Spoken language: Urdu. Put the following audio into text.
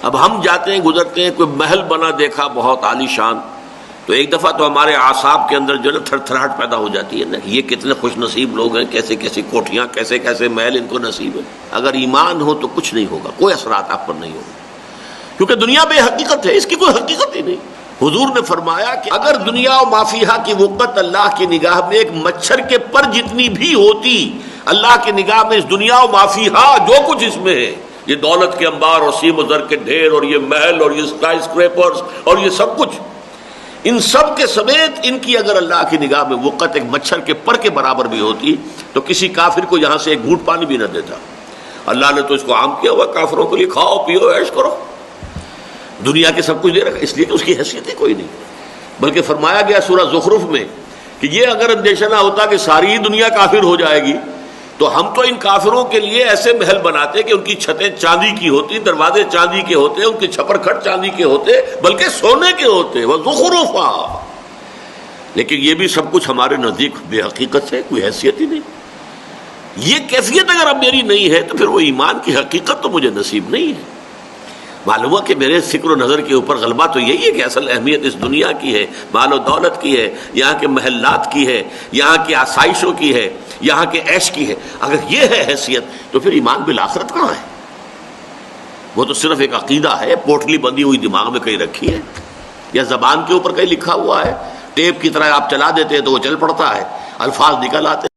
اب ہم جاتے ہیں گزرتے ہیں، کوئی محل بنا دیکھا بہت عالی شان، تو ایک دفعہ تو ہمارے اعصاب کے اندر جو ہے نا تھر تھراہٹ پیدا ہو جاتی ہے نا، یہ کتنے خوش نصیب لوگ ہیں، کیسے کیسی کوٹھیاں، کیسے کیسے محل ان کو نصیب ہے۔ اگر ایمان ہو تو کچھ نہیں ہوگا، کوئی اثرات آپ پر نہیں ہوگا، کیونکہ دنیا بے حقیقت ہے، اس کی کوئی حقیقت ہی نہیں۔ حضور نے فرمایا کہ اگر دنیا و ما فیہا کی وقت اللہ کی نگاہ میں ایک مچھر کے پر جتنی بھی ہوتی، اللہ کی نگاہ میں اس دنیا و ما فیہا جو کچھ اس میں ہے، یہ دولت کے انبار اور سیم و زر کے ڈھیر اور یہ محل اور یہ اسکائی اسکریپرز اور یہ سب کچھ، ان سب کے سمیت ان کی اگر اللہ کی نگاہ میں وقت ایک مچھر کے پر کے برابر بھی ہوتی تو کسی کافر کو یہاں سے ایک گھونٹ پانی بھی نہ دیتا۔ اللہ نے تو اس کو عام کیا ہوا، کافروں کے لیے کھاؤ پیو عیش کرو، دنیا کے سب کچھ دے رکھا، اس لیے کہ اس کی حیثیت ہی کوئی نہیں۔ بلکہ فرمایا گیا سورہ زخرف میں کہ یہ اگر اندیشہ نہ ہوتا کہ ساری دنیا کافر ہو جائے گی تو ہم تو ان کافروں کے لیے ایسے محل بناتے کہ ان کی چھتیں چاندی کی ہوتی، دروازے چاندی کے ہوتے، ان کے چھپر کھٹ چاندی کے ہوتے، بلکہ سونے کے ہوتے، وَزُخْرُفًا۔ لیکن یہ بھی سب کچھ ہمارے نزدیک بے حقیقت ہے، کوئی حیثیت ہی نہیں۔ یہ کیفیت اگر اب میری نہیں ہے تو پھر وہ ایمان کی حقیقت تو مجھے نصیب نہیں ہے۔ معلوم ہوا کہ میرے فکر و نظر کے اوپر غلبہ تو یہی ہے کہ اصل اہمیت اس دنیا کی ہے، مال و دولت کی ہے، یہاں کے محلات کی ہے، یہاں کی آسائشوں کی ہے، یہاں کے عیش کی ہے۔ اگر یہ ہے حیثیت تو پھر ایمان بالآخرت کہاں ہے؟ وہ تو صرف ایک عقیدہ ہے، پوٹلی بندی ہوئی دماغ میں کہیں رکھی ہے یا زبان کے اوپر کہیں لکھا ہوا ہے، ٹیپ کی طرح آپ چلا دیتے ہیں تو وہ چل پڑتا ہے، الفاظ نکل آتے ہیں۔